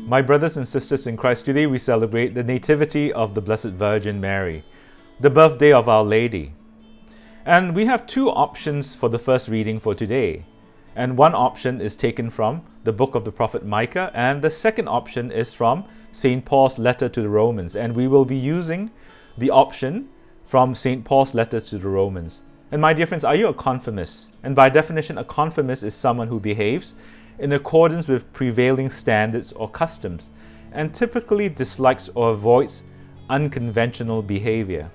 My brothers and sisters in Christ, today we celebrate the Nativity of the Blessed Virgin Mary, the birthday of Our Lady. And we have two options for the first reading for today. And one option is taken from the book of the prophet Micah, and the second option is from St. Paul's letter to the Romans. And we will be using the option from St. Paul's letter to the Romans. And my dear friends, are you a conformist? And by definition, a conformist is someone who behaves in accordance with prevailing standards or customs, and typically dislikes or avoids unconventional behavior.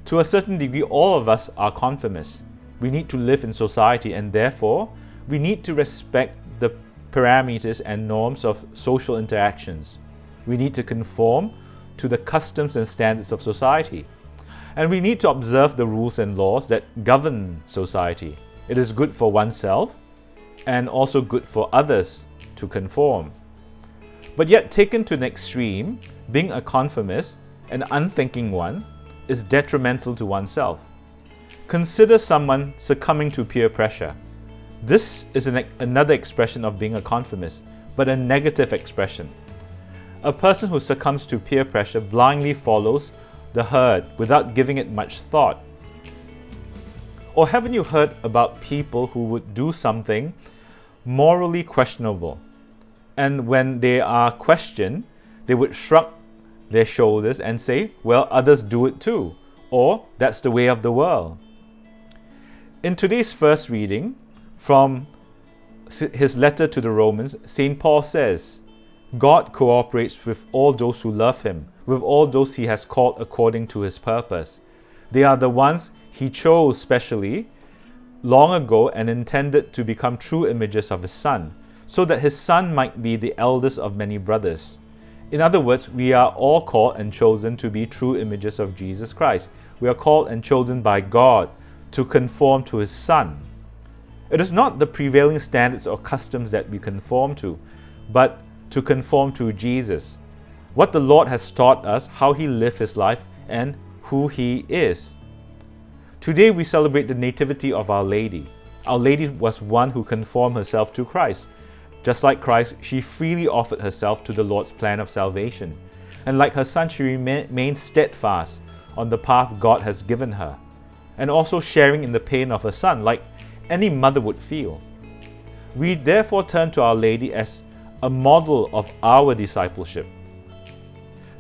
To a certain degree, all of us are conformists. We need to live in society, and therefore, we need to respect the parameters and norms of social interactions. We need to conform to the customs and standards of society. And we need to observe the rules and laws that govern society. It is good for oneself and also good for others to conform. But yet, taken to an extreme, being a conformist, an unthinking one, is detrimental to oneself. Consider someone succumbing to peer pressure. This is another expression of being a conformist, but a negative expression. A person who succumbs to peer pressure blindly follows the herd without giving it much thought. Or haven't you heard about people who would do something morally questionable, and when they are questioned, they would shrug their shoulders and say, well, others do it too, or that's the way of the world. In today's first reading from his letter to the Romans, St. Paul says, God cooperates with all those who love him, with all those he has called according to his purpose. They are the ones he chose specially long ago and intended to become true images of his Son, so that his Son might be the eldest of many brothers. In other words, we are all called and chosen to be true images of Jesus Christ. We are called and chosen by God to conform to his Son. It is not the prevailing standards or customs that we conform to, but to conform to Jesus, what the Lord has taught us, how he lived his life, and who he is. Today we celebrate the Nativity of Our Lady. Our Lady was one who conformed herself to Christ. Just like Christ, she freely offered herself to the Lord's plan of salvation. And like her Son, she remained steadfast on the path God has given her, and also sharing in the pain of her Son, like any mother would feel. We therefore turn to Our Lady as a model of our discipleship.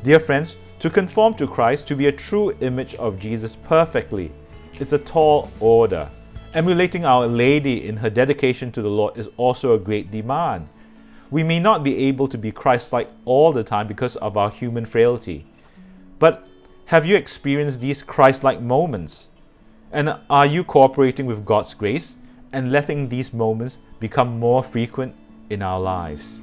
Dear friends, to conform to Christ, to be a true image of Jesus perfectly, it's a tall order. Emulating Our Lady in her dedication to the Lord is also a great demand. We may not be able to be Christ-like all the time because of our human frailty. But have you experienced these Christ-like moments? And are you cooperating with God's grace and letting these moments become more frequent in our lives?